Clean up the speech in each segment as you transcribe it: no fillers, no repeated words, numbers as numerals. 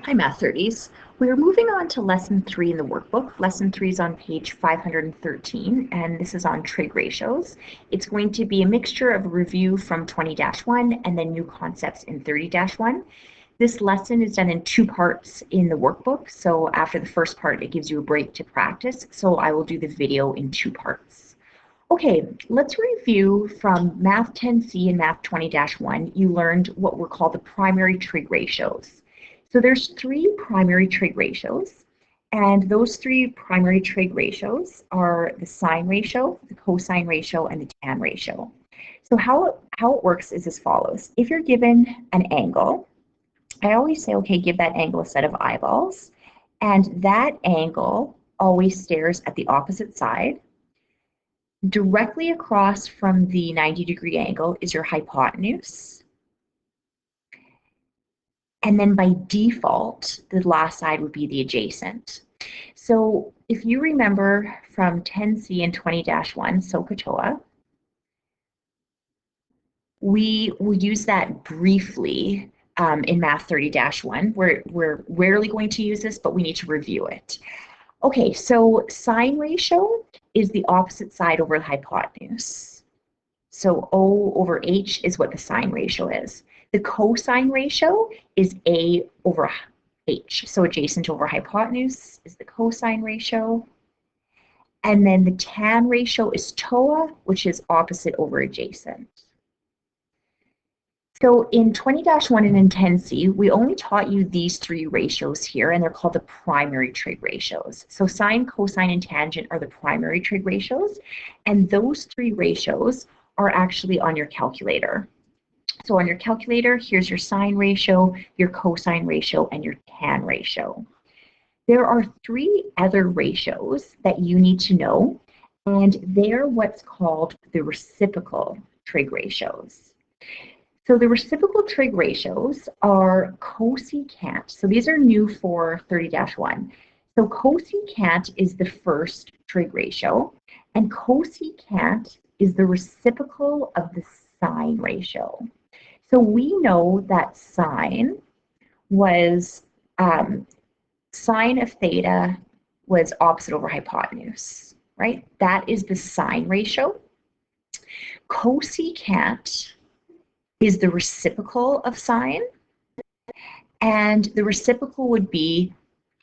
Hi, Math 30s. We're moving on to Lesson 3 in the workbook. Lesson 3 is on page 513, and this is on trig ratios. It's going to be a mixture of a review from 20-1 and then new concepts in 30-1. This lesson is done in 2 parts in the workbook, so after the first part, it gives you a break to practice, so I will do the video in 2 parts. Okay, let's review from Math 10C and Math 20-1. You learned what were called the primary trig ratios. So there's 3 primary trig ratios, and those 3 primary trig ratios are the sine ratio, the cosine ratio, and the tan ratio. So how it works is as follows. If you're given an angle, I always say, okay, give that angle a set of eyeballs, and that angle always stares at the opposite side. Directly across from the 90-degree angle is your hypotenuse. And then by default, the last side would be the adjacent. So if you remember from 10C and 20-1, SOHCAHTOA, we will use that briefly in Math 30-1. We're rarely going to use this, but we need to review it. Okay, so sine ratio is the opposite side over the hypotenuse. So O over H is what the sine ratio is. The cosine ratio is A over H. So adjacent over hypotenuse is the cosine ratio. And then the tan ratio is TOA, which is opposite over adjacent. So in 20-1 and in 10C, we only taught you these 3 ratios here, and they're called the primary trig ratios. So sine, cosine, and tangent are the primary trig ratios, and those 3 ratios are actually on your calculator. So on your calculator, here's your sine ratio, your cosine ratio, and your tan ratio. There are 3 other ratios that you need to know, and they're what's called the reciprocal trig ratios. So the reciprocal trig ratios are cosecant. So these are new for 30-1. So cosecant is the first trig ratio, and cosecant is the reciprocal of the sine ratio. So we know that sine was, sine of theta was opposite over hypotenuse, right? That is the sine ratio. Cosecant is the reciprocal of sine, and the reciprocal would be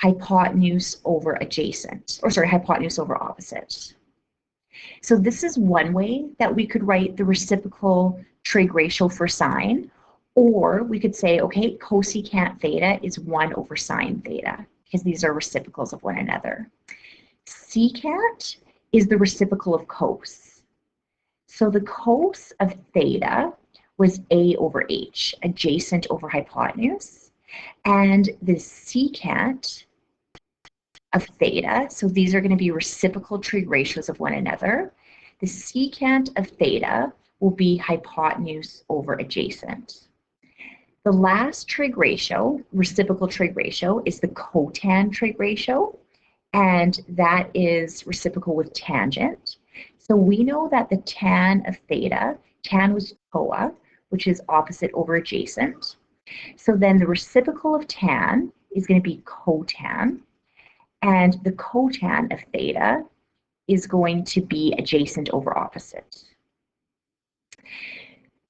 hypotenuse over adjacent, or sorry, hypotenuse over opposite. So this is one way that we could write the reciprocal trig ratio for sine, or we could say, okay, cosecant theta is 1 over sine theta, because these are reciprocals of one another. Secant is the reciprocal of cos. So the cos of theta was A over H, adjacent over hypotenuse, and the secant of theta, so these are going to be reciprocal trig ratios of one another. The secant of theta will be hypotenuse over adjacent. The last trig ratio, reciprocal trig ratio, is the cotan trig ratio, and that is reciprocal with tangent. So we know that the tan of theta, tan was TOA, which is opposite over adjacent. So then the reciprocal of tan is going to be cotan, and the cotan of theta is going to be adjacent over opposite.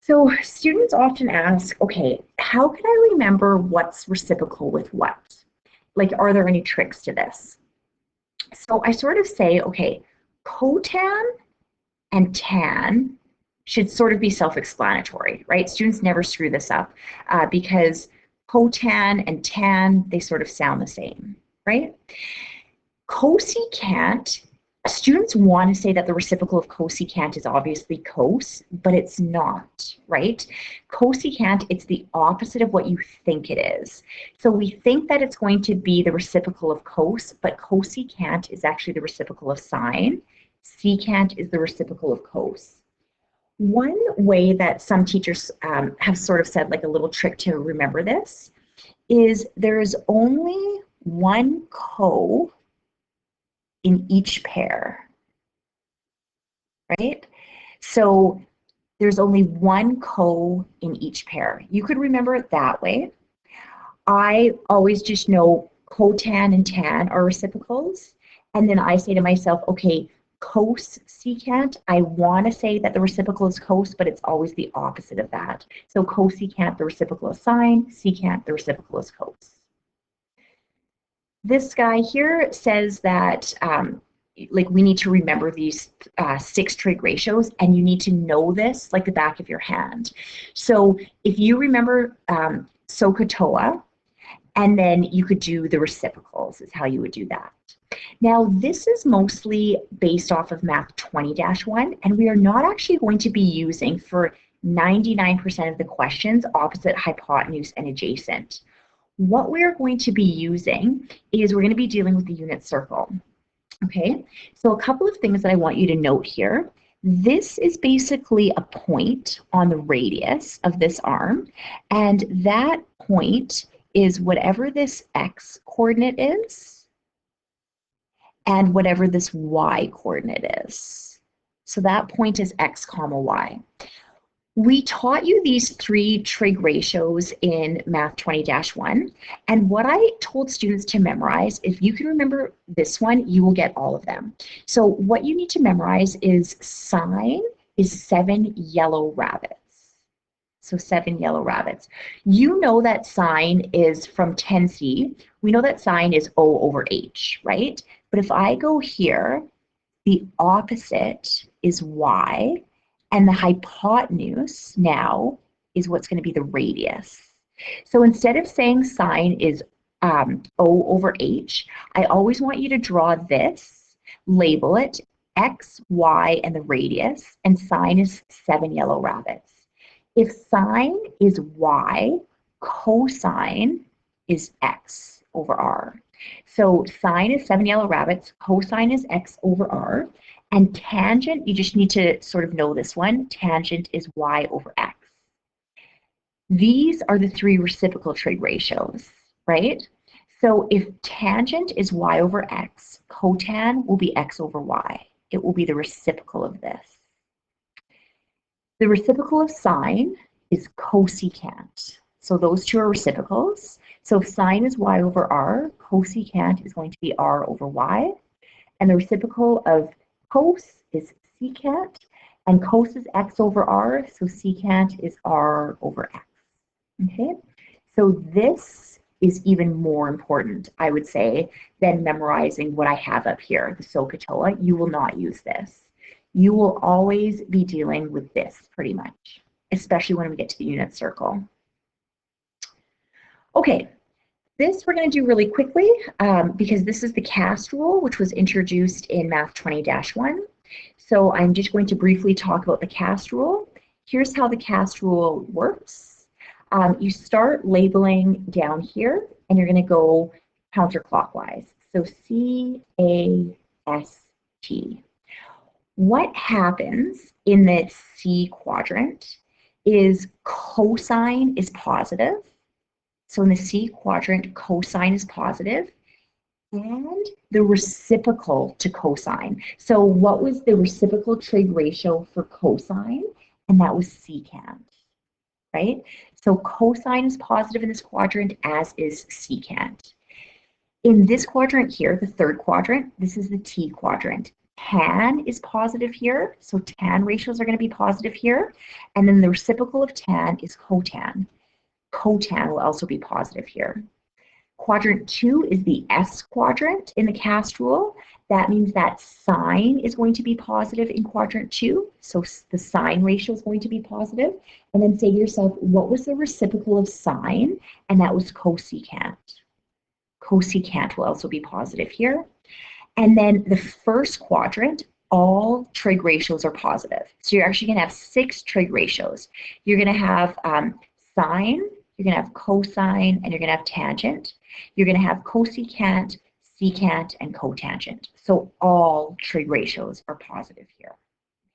So students often ask, okay, how can I remember what's reciprocal with what? Like, are there any tricks to this? So I sort of say, okay, cotan and tan should sort of be self-explanatory, right? Students never screw this up because cotan and tan, they sort of sound the same, right? Cosecant, students want to say that the reciprocal of cosecant is obviously cos, but it's not, right? Cosecant, it's the opposite of what you think it is. So we think that it's going to be the reciprocal of cos, but cosecant is actually the reciprocal of sine. Secant is the reciprocal of cos. One way that some teachers have sort of said, like a little trick to remember this, is there is only one co in each pair, right? So there's only one co in each pair. You could remember it that way, I always just know cotan and tan are reciprocals. And then I say to myself, okay, cos secant, I want to say that the reciprocal is cos, but it's always the opposite of that. So cosecant, the reciprocal is sine, secant, the reciprocal is cos. This guy here says that like we need to remember these 6 trig ratios, and you need to know this like the back of your hand. So if you remember SOHCAHTOA, and then you could do the reciprocals is how you would do that. Now, this is mostly based off of Math 20-1, and we are not actually going to be using for 99% of the questions opposite, hypotenuse, and adjacent. What we are going to be using is we're going to be dealing with the unit circle. Okay, so a couple of things that I want you to note here. This is basically a point on the radius of this arm, and that point is whatever this x coordinate is and whatever this y coordinate is. So that point is x comma y. We taught you these 3 trig ratios in Math 20-1, and what I told students to memorize, if you can remember this one, you will get all of them. So what you need to memorize is sine is 7 yellow rabbits. So 7 yellow rabbits. You know that sine is from 10c. We know that sine is O over H, right? But if I go here, the opposite is y, and the hypotenuse now is what's going to be the radius. So instead of saying sine is O over H, I always want you to draw this, label it x, y, and the radius, and sine is 7 yellow rabbits. If sine is y, cosine is x over r. So sine is 7 yellow rabbits, cosine is x over r, and tangent, you just need to sort of know this one, tangent is y over x. These are the 3 reciprocal trig ratios, right? So if tangent is y over x, cotan will be x over y. It will be the reciprocal of this. The reciprocal of sine is cosecant. So those 2 are reciprocals. So if sine is y over r, cosecant is going to be r over y. And the reciprocal of cos is secant, and cos is x over r, so secant is r over x. Okay, so this is even more important, I would say, than memorizing what I have up here, the SOHCAHTOA. You will not use this. You will always be dealing with this pretty much, especially when we get to the unit circle. Okay, this we're going to do really quickly because this is the cast rule, which was introduced in Math 20-1. So I'm just going to briefly talk about the cast rule. Here's how the cast rule works. You start labeling down here, and you're going to go counterclockwise. So C, A, S, T. What happens in the C quadrant is cosine is positive. So in the C quadrant, cosine is positive, and the reciprocal to cosine. So what was the reciprocal trig ratio for cosine? And that was secant, right? So cosine is positive in this quadrant, as is secant. In this quadrant here, the 3rd quadrant, this is the T quadrant. Tan is positive here, so tan ratios are going to be positive here. And then the reciprocal of tan is cotan. Cotan will also be positive here. Quadrant 2 is the S quadrant in the cast rule. That means that sine is going to be positive in quadrant 2. So the sine ratio is going to be positive. And then say to yourself, what was the reciprocal of sine? And that was cosecant. Cosecant will also be positive here. And then the 1st quadrant, all trig ratios are positive. So you're actually going to have 6 trig ratios. You're going to have sine, you're going to have cosine, and you're going to have tangent. You're going to have cosecant, secant, and cotangent. So all trig ratios are positive here.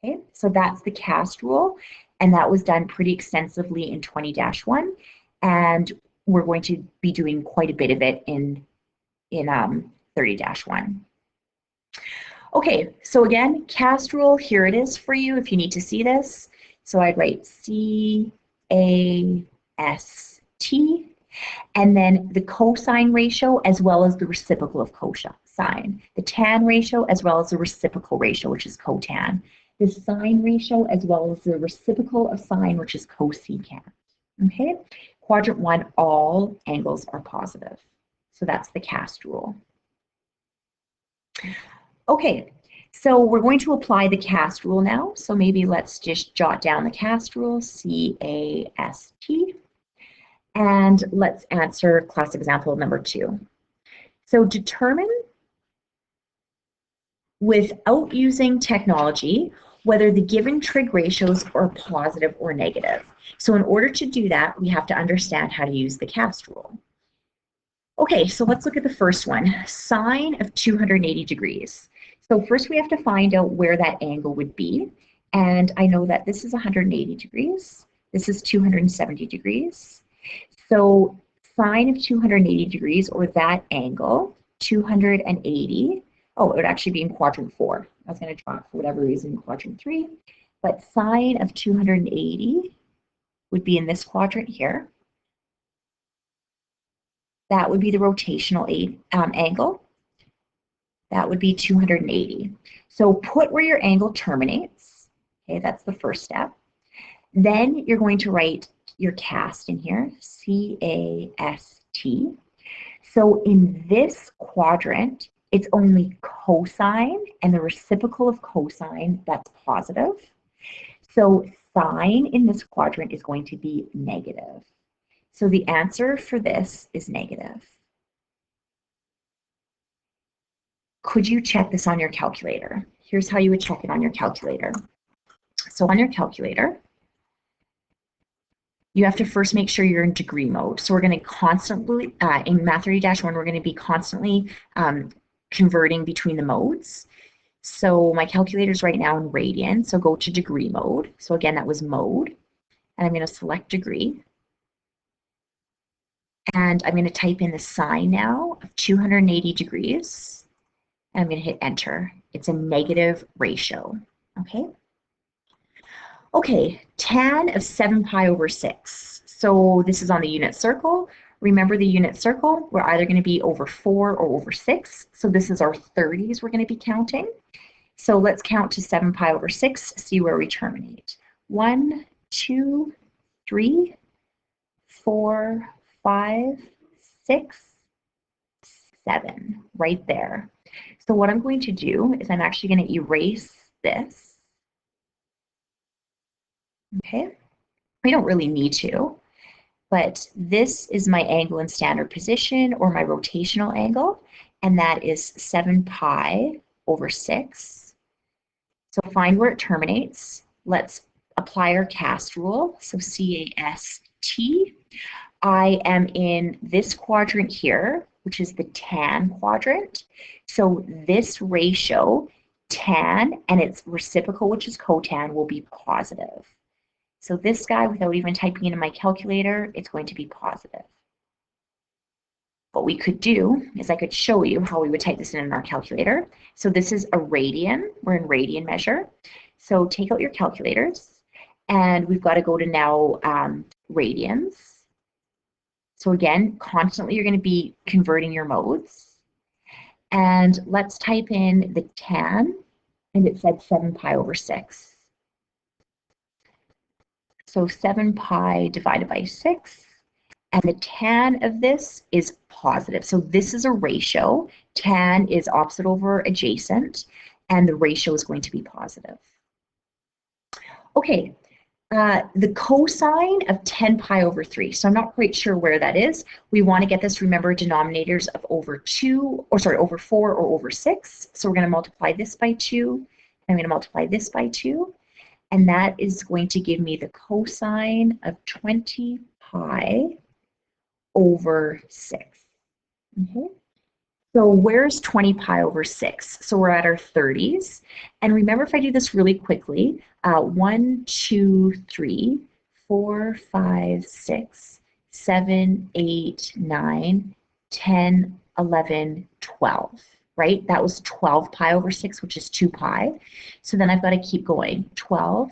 Okay, so that's the cast rule, and that was done pretty extensively in 20-1, and we're going to be doing quite a bit of it in 30-1. Okay, so again, cast rule, here it is for you if you need to see this. So I'd write C, A, S, T, And then the cosine ratio as well as the reciprocal of cosine. The tan ratio as well as the reciprocal ratio, which is cotan. The sine ratio as well as the reciprocal of sine, which is cosecant. Okay? Quadrant 1, all angles are positive. So that's the cast rule. Okay, so we're going to apply the cast rule now. So maybe let's just jot down the cast rule, C-A-S-T. And let's answer class example number 2. So determine, without using technology, whether the given trig ratios are positive or negative. So in order to do that, we have to understand how to use the cast rule. Okay, so let's look at the first one, sine of 280 degrees. So first we have to find out where that angle would be. And I know that this is 180 degrees. This is 270 degrees. So sine of 280 degrees, or that angle, 280. Oh, it would actually be in quadrant 4. I was going to draw it for whatever reason in quadrant 3. But sine of 280 would be in this quadrant here. That would be the rotational angle. That would be 280. So put where your angle terminates. Okay, that's the first step. Then you're going to write your cast in here, C-A-S-T. So in this quadrant, it's only cosine and the reciprocal of cosine that's positive. So sine in this quadrant is going to be negative. So the answer for this is negative. Could you check this on your calculator? Here's how you would check it on your calculator. So on your calculator, you have to first make sure you're in degree mode. So we're going to constantly, in Math 30-1, we're going to be constantly converting between the modes. So my calculator is right now in radian, so go to degree mode. So again, that was mode. And I'm going to select degree. And I'm going to type in the sine now of 280 degrees. And I'm going to hit enter. It's a negative ratio. Okay. Okay, tan of 7 pi over 6. So this is on the unit circle. Remember the unit circle, we're either going to be over 4 or over 6. So this is our 30s we're going to be counting. So let's count to 7 pi over 6, see where we terminate. 1, 2, 3, 4, 5, 6, 7, right there. So what I'm going to do is I'm actually going to erase this. Okay, we don't really need to, but this is my angle in standard position or my rotational angle, and that is 7 pi over 6. So find where it terminates. Let's apply our cast rule. So C-A-S-T. I am in this quadrant here, which is the tan quadrant. So this ratio, tan, and its reciprocal, which is cotan, will be positive. So this guy, without even typing it in my calculator, it's going to be positive. What we could do is I could show you how we would type this in our calculator. So this is a radian. We're in radian measure. So take out your calculators, and we've got to go to now radians. So again, constantly you're going to be converting your modes. And let's type in the tan, and it said 7 pi over 6. So 7 pi divided by 6, and the tan of this is positive. So this is a ratio. Tan is opposite over adjacent, and the ratio is going to be positive. Okay, the cosine of 10 pi over 3. So I'm not quite sure where that is. We want to get this, remember, denominators of over 4 or over 6. So we're going to multiply this by 2. And I'm going to multiply this by 2. And that is going to give me the cosine of 20 pi over 6. Okay. So where's 20 pi over 6? So we're at our 30s. And remember, if I do this really quickly, 1, 2, 3, 4, 5, 6, 7, 8, 9, 10, 11, 12. Right? That was 12 pi over 6, which is 2 pi. So then I've got to keep going. 12,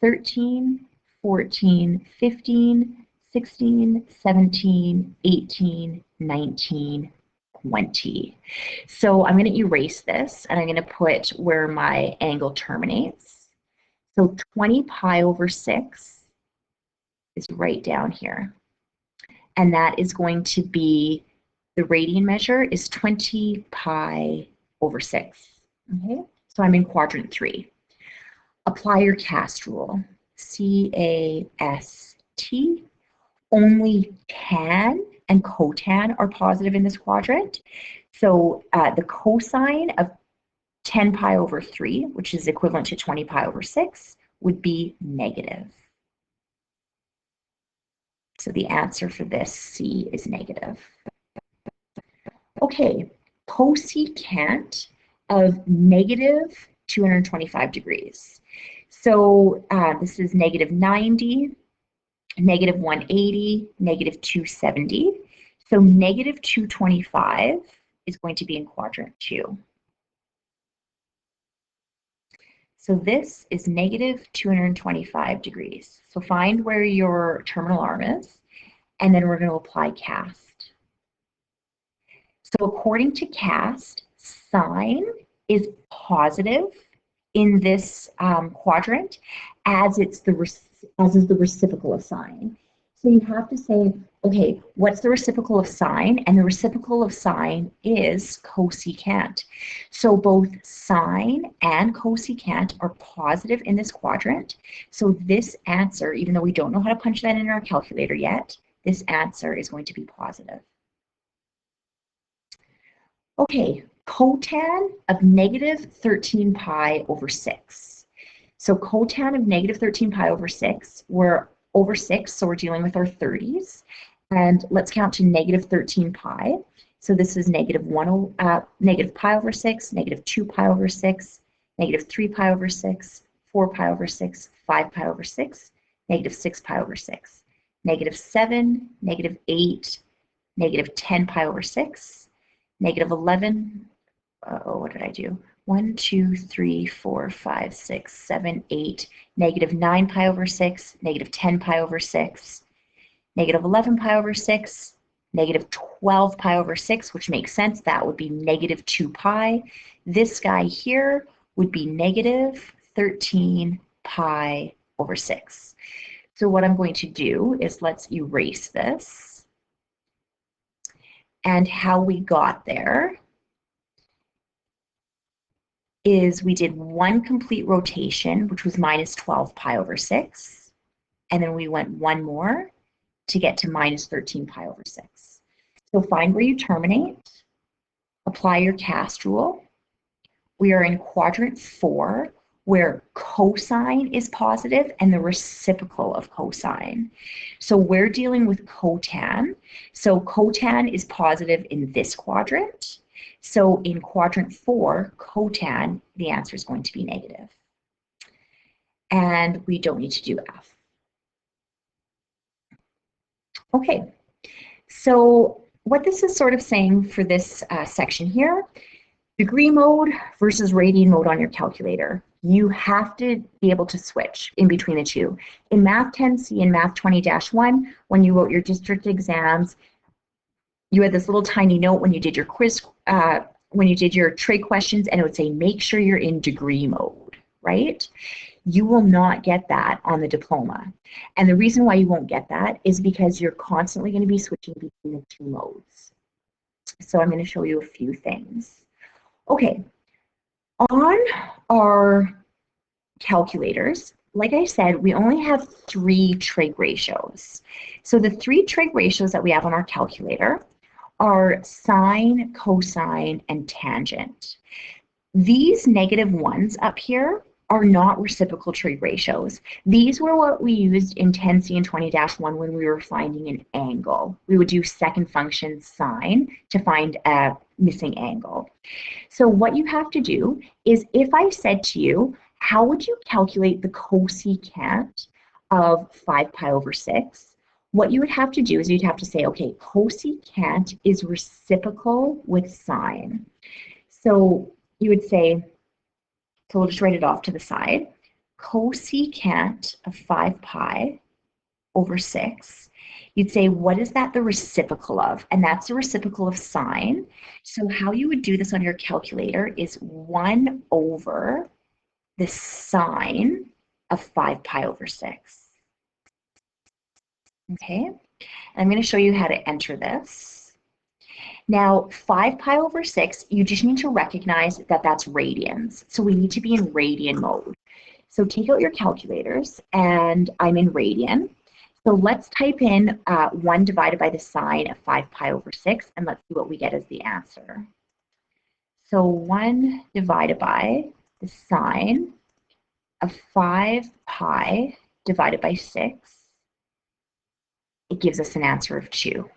13, 14, 15, 16, 17, 18, 19, 20. So I'm going to erase this and I'm going to put where my angle terminates. So 20 pi over 6 is right down here. And that is going to be, the radian measure is 20 pi over 6. Okay, so I'm in quadrant 3. Apply your CAST rule. C-A-S-T. Only tan and cotan are positive in this quadrant. So the cosine of 10 pi over 3, which is equivalent to 20 pi over 6, would be negative. So the answer for this, C, is negative. Okay, cosecant of negative 225 degrees. So this is negative 90, negative 180, negative 270. So negative 225 is going to be in quadrant 2. So this is negative 225 degrees. So find where your terminal arm is, and then we're going to apply CAST. So according to CAST, sine is positive in this quadrant as is the reciprocal of sine. So you have to say, okay, what's the reciprocal of sine? And the reciprocal of sine is cosecant. So both sine and cosecant are positive in this quadrant. So this answer, even though we don't know how to punch that in our calculator yet, this answer is going to be positive. Okay, cotan of negative 13 pi over 6. So cotan of negative 13 pi over 6, we're over 6, so we're dealing with our 30s. And let's count to negative 13 pi. So this is negative pi over 6, negative 2 pi over 6, negative 3 pi over 6, 4 pi over 6, 5 pi over 6, negative 6 pi over 6, negative 7, negative 8, negative 10 pi over 6, negative 11, what did I do? 1, 2, 3, 4, 5, 6, 7, 8, negative 9 pi over 6, negative 10 pi over 6, negative 11 pi over 6, negative 12 pi over 6, which makes sense. That would be negative 2 pi. This guy here would be negative 13 pi over 6. So what I'm going to do is let's erase this. And how we got there is we did one complete rotation, which was minus 12 pi over 6. And then we went one more to get to minus 13 pi over 6. So find where you terminate, apply your CAST rule. We are in quadrant 4, where cosine is positive and the reciprocal of cosine. So we're dealing with cotan. So cotan is positive in this quadrant. So in quadrant 4, cotan, the answer is going to be negative. And we don't need to do F. Okay, so what this is sort of saying for this section here, degree mode versus radian mode on your calculator. You have to be able to switch in between the two. In Math 10C and Math 20-1, when you wrote your district exams, you had this little tiny note when you did your quiz, when you did your trig questions, and it would say, make sure you're in degree mode, right? You will not get that on the diploma. And the reason why you won't get that is because you're constantly going to be switching between the two modes. So I'm going to show you a few things. Okay, on our calculators, like I said, we only have 3 trig ratios. So the 3 trig ratios that we have on our calculator are sine, cosine, and tangent. These negative ones up here are not reciprocal trig ratios. These were what we used in 10C and 20-1 when we were finding an angle. We would do second function sine to find a missing angle. So what you have to do is, if I said to you, how would you calculate the cosecant of 5 pi over 6? What you would have to do is you'd have to say, okay, cosecant is reciprocal with sine. So you would say, so we'll just write it off to the side. Cosecant of 5 pi over 6 you'd say, what is that the reciprocal of? And that's the reciprocal of sine. So how you would do this on your calculator is 1 over the sine of 5 pi over 6. Okay, and I'm going to show you how to enter this. Now, 5 pi over 6, you just need to recognize that that's radians. So we need to be in radian mode. So take out your calculators, and I'm in radian. So let's type in 1 divided by the sine of 5 pi over 6, and let's see what we get as the answer. So 1 divided by the sine of 5 pi divided by 6, it gives us an answer of 2.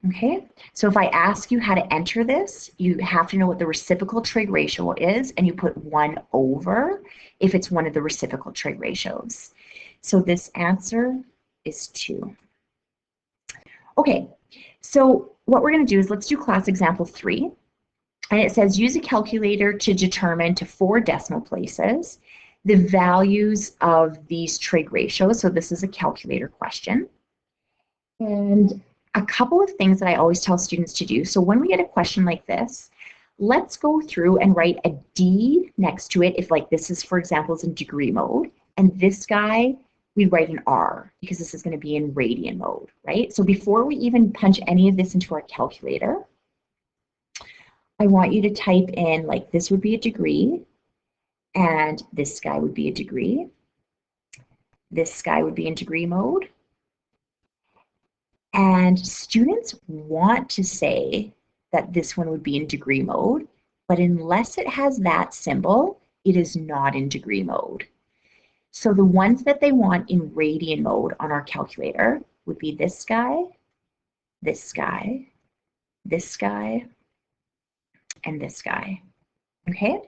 Okay, so if I ask you how to enter this, you have to know what the reciprocal trig ratio is, and you put 1 over if it's one of the reciprocal trig ratios. So this answer is 2. Okay, so what we're going to do is let's do class example 3. And it says use a calculator to determine to 4 decimal places the values of these trig ratios. So this is a calculator question. And a couple of things that I always tell students to do. So when we get a question like this, let's go through and write a D next to it if like this is, for example, is in degree mode. And this guy, we write an R because this is going to be in radian mode, right? So before we even punch any of this into our calculator, I want you to type in like this would be a degree, and this guy would be a degree. This guy would be in degree mode. And students want to say that this one would be in degree mode, but unless it has that symbol, it is not in degree mode. So the ones that they want in radian mode on our calculator would be this guy, this guy, this guy, and this guy. Okay,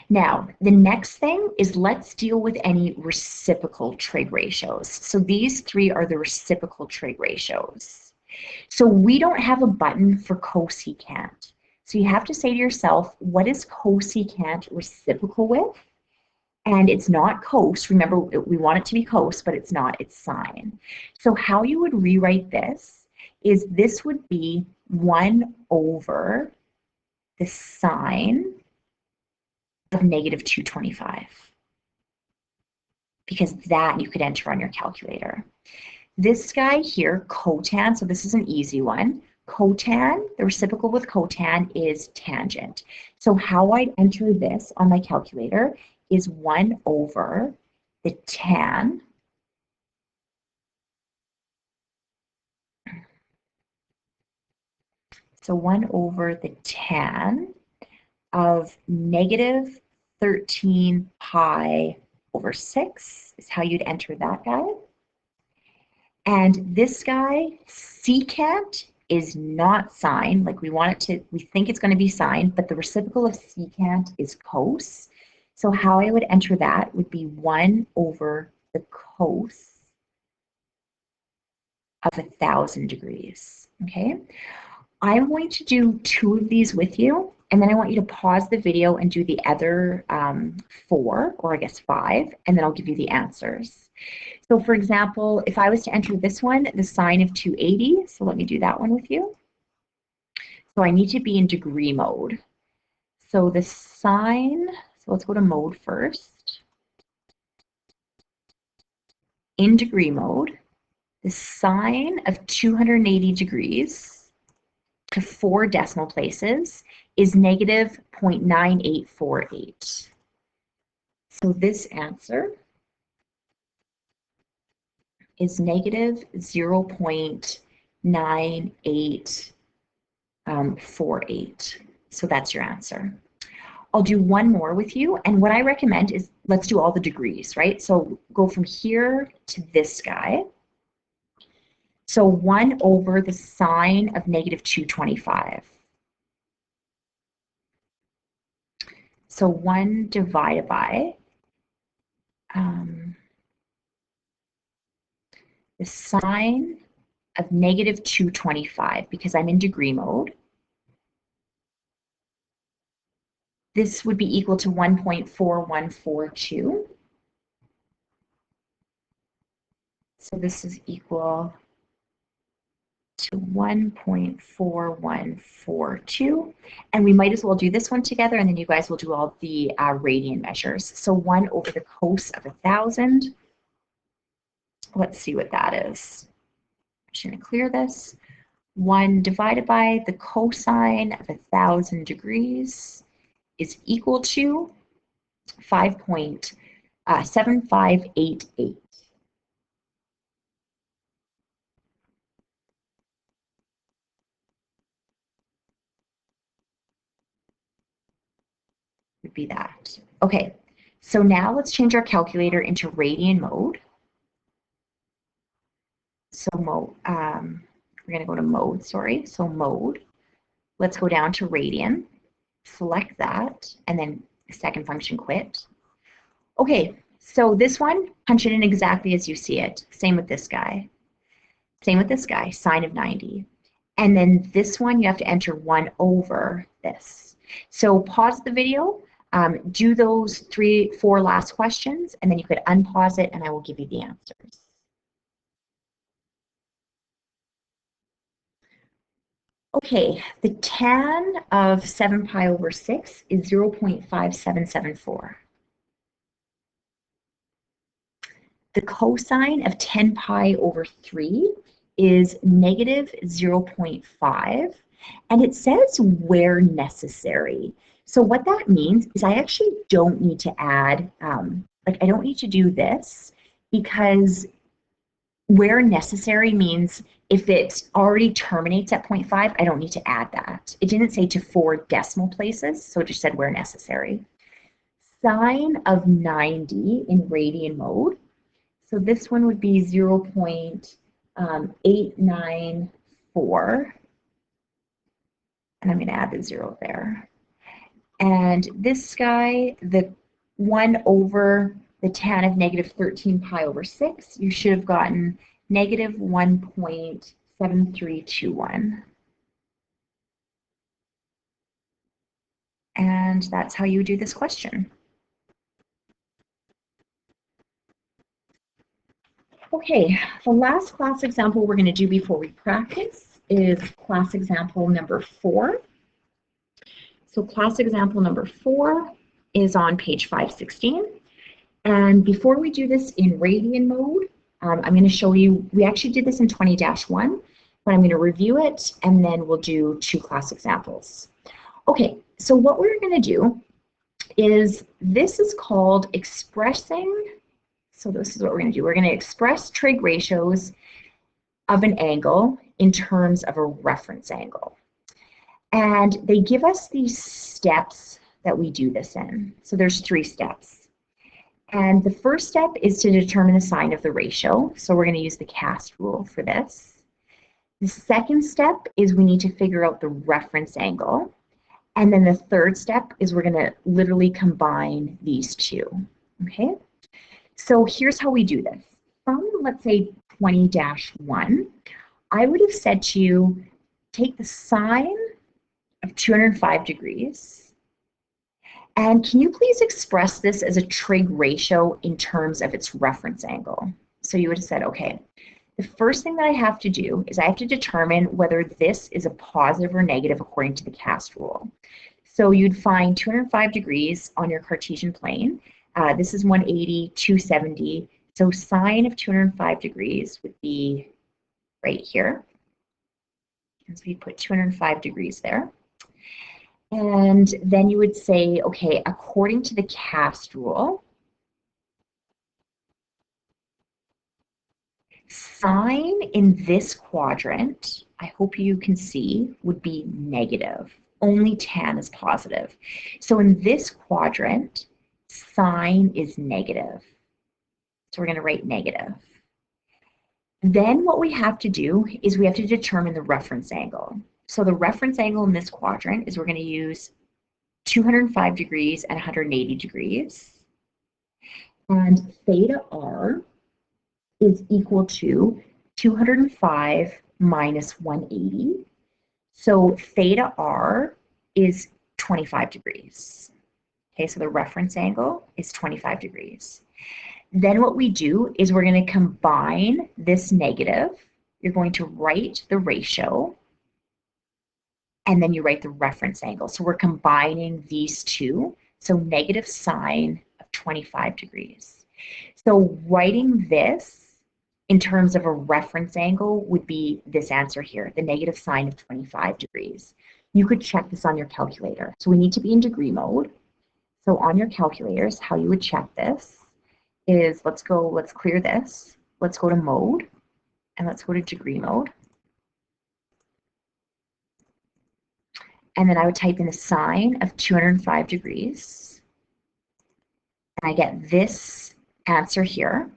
now the next thing is let's deal with any reciprocal trig ratios. So these 3 are the reciprocal trig ratios. So we don't have a button for cosecant. So you have to say to yourself, what is cosecant reciprocal with? And it's not cos. Remember, we want it to be cos, but it's not, it's sine. So how you would rewrite this is this would be 1 over the sine of negative 225, because that you could enter on your calculator. This guy here, cotan, so this is an easy one. Cotan, the reciprocal with cotan is tangent. So how I'd enter this on my calculator is 1 over the tan so 1 over the tan of negative 13 pi over 6 is how you'd enter that guy. And this guy, secant, is not sine. Like we want it to, we think it's going to be sine, but the reciprocal of secant is cos. So how I would enter that would be 1 over the cos of 1,000 degrees. Okay, I'm going to do 2 of these with you, and then I want you to pause the video and do the other 4, or I guess 5, and then I'll give you the answers. So for example, if I was to enter this one, the sine of 280, so let me do that one with you. So I need to be in degree mode. So the sine, so let's go to mode first. In degree mode, the sine of 280 degrees to 4 decimal places is negative 0.9848. So this answer is negative 0.9848. So that's your answer. I'll do one more with you, and what I recommend is let's do all the degrees, right? So go from here to this guy. So 1 over the sine of negative 225. So 1 divided by the sine of negative 225, because I'm in degree mode. This would be equal to 1.4142. So this is equal to 1.4142. And we might as well do this one together, and then you guys will do all the radian measures. So 1 over the cos of 1,000. Let's see what that is. I'm just going to clear this. 1 divided by the cosine of 1,000 degrees is equal to 5.7588. Would be that. Okay, so now let's change our calculator into radian mode. So we're going to go to mode, sorry. So mode. Let's go down to radian, select that, and then second function quit. Okay, so this one, punch it in exactly as you see it. Same with this guy. Same with this guy, sine of 90. And then this one, you have to enter 1 over this. So pause the video, do those 4 last questions, and then you could unpause it and I will give you the answers. Okay, the tan of 7 pi over 6 is 0.5774. The cosine of 10 pi over 3 is negative 0.5, and it says where necessary. So what that means is I actually don't need to add, I don't need to do this, because where necessary means if it already terminates at 0.5, I don't need to add that. It didn't say to 4 decimal places, so it just said where necessary. Sine of 90 in radian mode. So this one would be 0.894. And I'm going to add the 0 there. And this guy, the 1 over the tan of negative 13 pi over 6, you should have gotten negative 1.7321. And that's how you do this question. Okay, the last class example we're going to do before we practice is class example number 4. So class example number 4 is on page 516. And before we do this in radian mode, I'm going to show you, we actually did this in 20-1, but I'm going to review it and then we'll do 2 class examples. Okay, so what we're going to do is, this is called expressing, so this is what we're going to do. We're going to express trig ratios of an angle in terms of a reference angle. And they give us these steps that we do this in. So there's 3 steps. And the first step is to determine the sign of the ratio. So we're going to use the cast rule for this. The second step is we need to figure out the reference angle. And then the third step is we're going to literally combine these 2. Okay? So here's how we do this. From, let's say, 20-1, I would have said to you, take the sine of 205 degrees. And can you please express this as a trig ratio in terms of its reference angle? So you would have said, okay, the first thing that I have to do is I have to determine whether this is a positive or negative according to the cast rule. So you'd find 205 degrees on your Cartesian plane. This is 180, 270. So sine of 205 degrees would be right here. And so we put 205 degrees there. And then you would say, okay, according to the cast rule, sine in this quadrant, I hope you can see, would be negative. Only tan is positive. So in this quadrant, sine is negative. So we're going to write negative. Then what we have to do is we have to determine the reference angle. So the reference angle in this quadrant is we're going to use 205 degrees and 180 degrees. And theta r is equal to 205 minus 180. So theta r is 25 degrees. Okay, so the reference angle is 25 degrees. Then what we do is we're going to combine this negative you're going to write the ratio, and then you write the reference angle. So we're combining these two. So negative sine of 25 degrees. So writing this in terms of a reference angle would be this answer here, the negative sine of 25 degrees. You could check this on your calculator. So we need to be in degree mode. So on your calculators, how you would check this is, let's clear this. Let's go to mode, and let's go to degree mode. And then I would type in the sine of 205 degrees. And I get this answer here.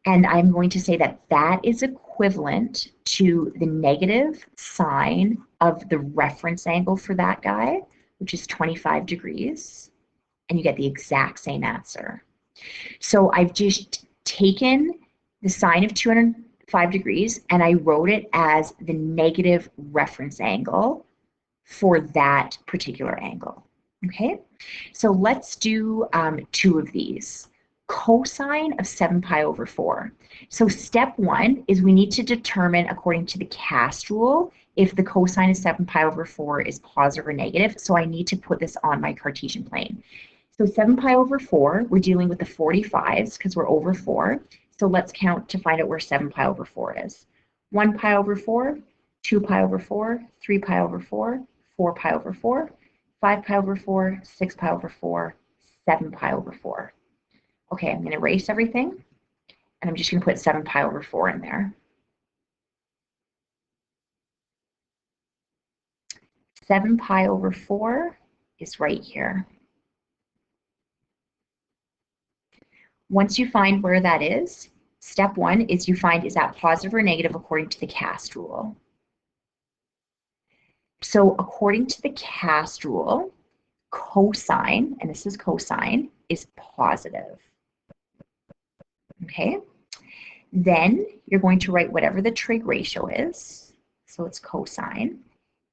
And I'm going to say that that is equivalent to the negative sine of the reference angle for that guy, which is 25 degrees. And you get the exact same answer. So I've just taken the sine of 205 degrees and I wrote it as the negative reference angle for that particular angle. Okay, so let's do two of these. Cosine of 7 pi over 4. So step one is we need to determine, according to the cast rule, if the cosine of 7 pi over 4 is positive or negative. So I need to put this on my Cartesian plane. So 7 pi over 4, we're dealing with the 45s because we're over 4. So let's count to find out where 7 pi over 4 is. 1 pi over 4, 2 pi over 4, 3 pi over 4, 4 pi over 4, 5 pi over 4, 6 pi over 4, 7 pi over 4. Okay, I'm going to erase everything, and I'm just going to put 7 pi over 4 in there. 7 pi over 4 is right here. Once you find where that is, step one is you find, is that positive or negative according to the cast rule. So according to the cast rule, cosine, and this is cosine, is positive. Okay, then you're going to write whatever the trig ratio is. So it's cosine.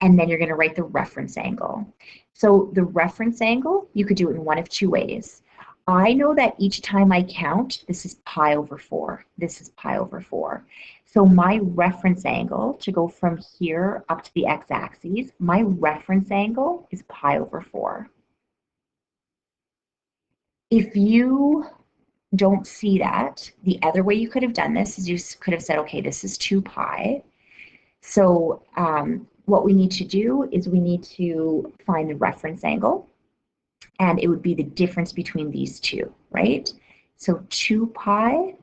And then you're going to write the reference angle. So the reference angle, you could do it in one of two ways. I know that each time I count, this is pi over 4. This is pi over 4. So my reference angle, to go from here up to the x-axis, my reference angle is pi over 4. If you don't see that, the other way you could have done this is you could have said, okay, this is 2 pi. So what we need to do is we need to find the reference angle, and it would be the difference between these two, right? So 2 pi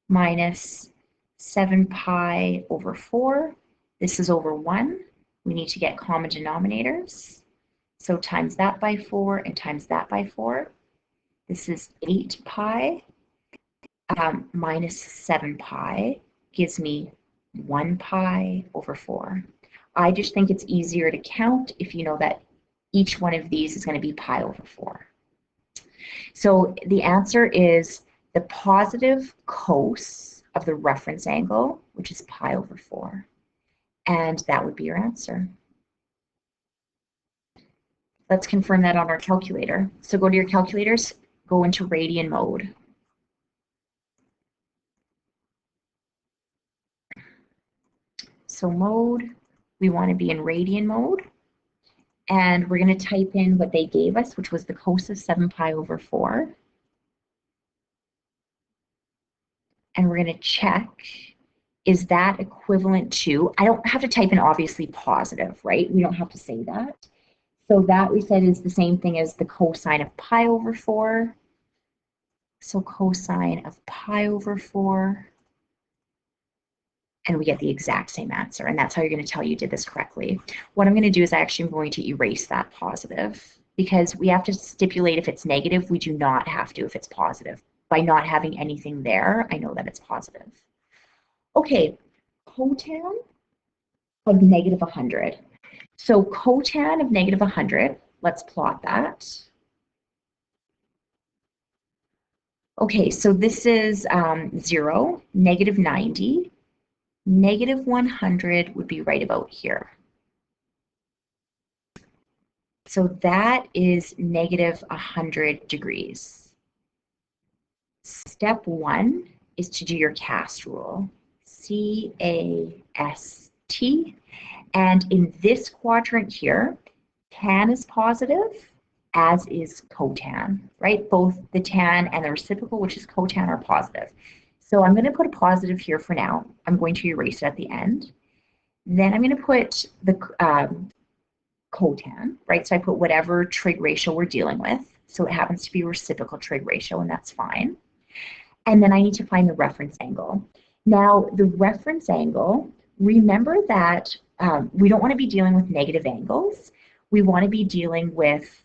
minus 7 pi over 4. This is over 1. We need to get common denominators. So times that by 4 and times that by 4. This is 8 pi minus 7 pi gives me 1 pi over 4. I just think it's easier to count if you know that each one of these is going to be pi over 4. So the answer is the positive cos of the reference angle, which is pi over 4. And that would be your answer. Let's confirm that on our calculator. So go to your calculators, go into radian mode. So mode, we want to be in radian mode. And we're going to type in what they gave us, which was the cos of 7 pi over 4. And we're going to check, is that equivalent to, I don't have to type in obviously positive, right? We don't have to say that. So that we said is the same thing as the cosine of pi over 4. So cosine of pi over 4. And we get the exact same answer. And that's how you're going to tell you did this correctly. What I'm going to do is I actually am going to erase that positive because we have to stipulate if it's negative. We do not have to if it's positive. By not having anything there, I know that it's positive. Okay, cotan of negative 100. So cotan of negative 100, let's plot that. Okay, so this is 0, negative 90. Negative 100 would be right about here. So that is negative 100 degrees. Step one is to do your cast rule. C-A-S-T. And in this quadrant here, tan is positive, as is cotan, right? Both the tan and the reciprocal, which is cotan, are positive. So I'm going to put a positive here for now. I'm going to erase it at the end. Then I'm going to put the cotan, right? So I put whatever trig ratio we're dealing with. So it happens to be a reciprocal trig ratio, and that's fine. And then I need to find the reference angle. Now, the reference angle, remember that we don't want to be dealing with negative angles. We want to be dealing with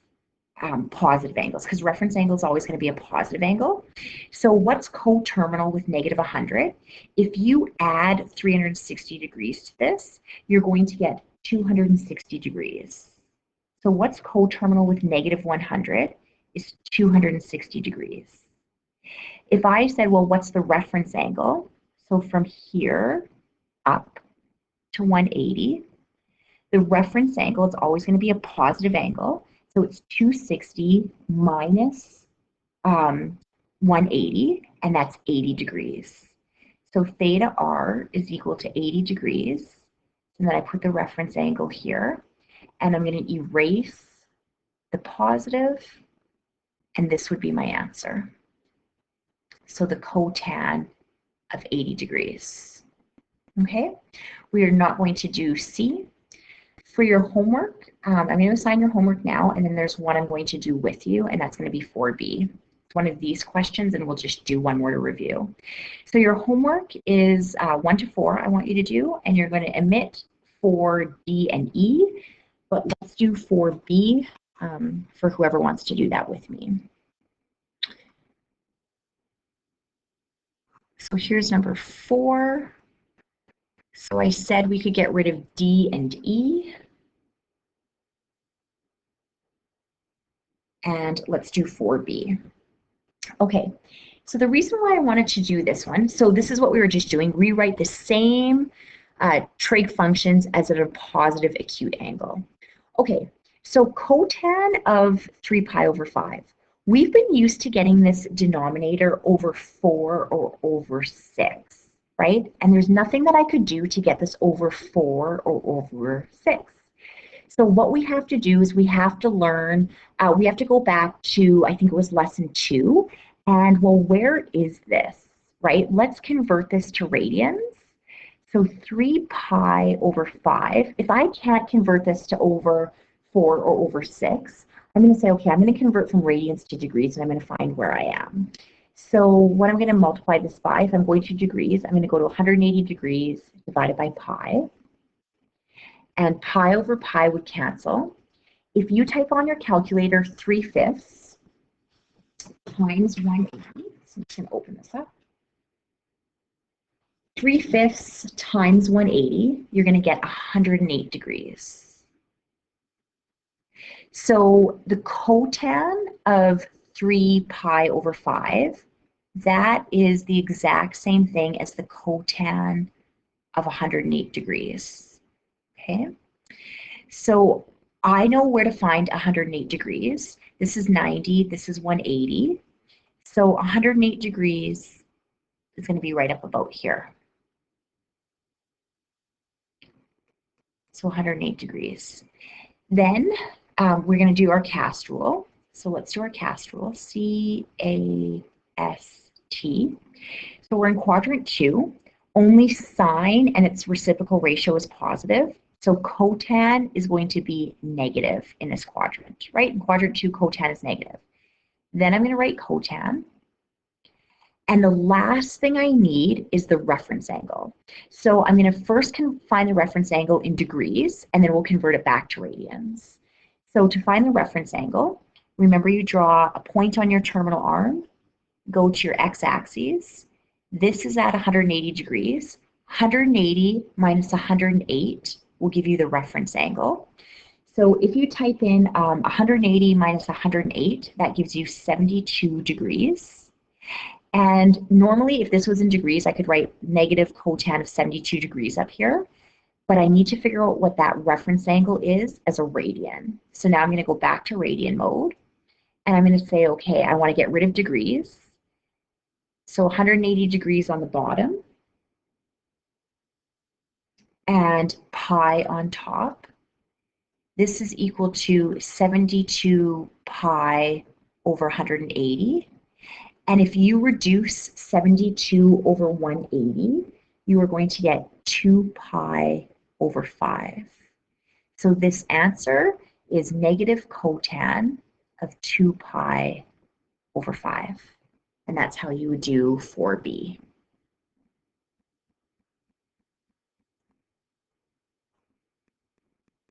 positive angles, because reference angle is always going to be a positive angle. So what's coterminal with negative 100? If you add 360 degrees to this, you're going to get 260 degrees. So what's coterminal with negative 100 is 260 degrees. If I said, well, what's the reference angle? So from here up to 180, the reference angle is always going to be a positive angle. So it's 260 minus 180, and that's 80 degrees. So theta r is equal to 80 degrees. And then I put the reference angle here, and I'm going to erase the positive, and this would be my answer. So the cotan of 80 degrees. Okay, we are not going to do C. For your homework, I'm going to assign your homework now, and then there's one I'm going to do with you, and that's going to be 4B. It's one of these questions, and we'll just do one more to review. So your homework is 1 to 4 I want you to do, and you're going to omit 4D and E, but let's do 4B for whoever wants to do that with me. So here's number 4. So I said we could get rid of D and E. And let's do 4B. Okay, so the reason why I wanted to do this one, so this is what we were just doing, rewrite the same trig functions as at a positive acute angle. Okay, so cotan of 3 pi over 5. We've been used to getting this denominator over 4 or over 6, right? And there's nothing that I could do to get this over 4 or over 6. So what we have to do is we have to learn, we have to go back to, I think it was lesson 2, and well, where is this, right? Let's convert this to radians. So 3 pi over 5, if I can't convert this to over 4 or over 6, I'm going to say, okay, I'm going to convert from radians to degrees, and I'm going to find where I am. So what I'm going to multiply this by, if I'm going to degrees, I'm going to go to 180 degrees divided by pi. And pi over pi would cancel. If you type on your calculator 3/5 times 180, so I'm just going to open this up. 3/5 times 180, you're going to get 108 degrees. So the cotan of 3 pi over 5, that is the exact same thing as the cotan of 108 degrees. Okay, so I know where to find 108 degrees. This is 90, this is 180. So 108 degrees is going to be right up about here. So 108 degrees. Then we're going to do our cast rule. So let's do our cast rule, C-A-S-T. So we're in quadrant 2. Only sine and its reciprocal ratio is positive. So cotan is going to be negative in this quadrant, right? In quadrant 2, cotan is negative. Then I'm going to write cotan. And the last thing I need is the reference angle. So I'm going to first find the reference angle in degrees, and then we'll convert it back to radians. So to find the reference angle, remember you draw a point on your terminal arm, go to your x-axis. This is at 180 degrees. 180 minus 108 will give you the reference angle. So if you type in 180 minus 108, that gives you 72 degrees. And normally, if this was in degrees, I could write negative cotan of 72 degrees up here. But I need to figure out what that reference angle is as a radian. So now I'm going to go back to radian mode. And I'm going to say, okay, I want to get rid of degrees. So 180 degrees on the bottom. and pi on top. This is equal to 72 pi over 180. And if you reduce 72 over 180, you are going to get 2 pi over 5. So this answer is negative cotan of 2 pi over 5. And that's how you would do 4b.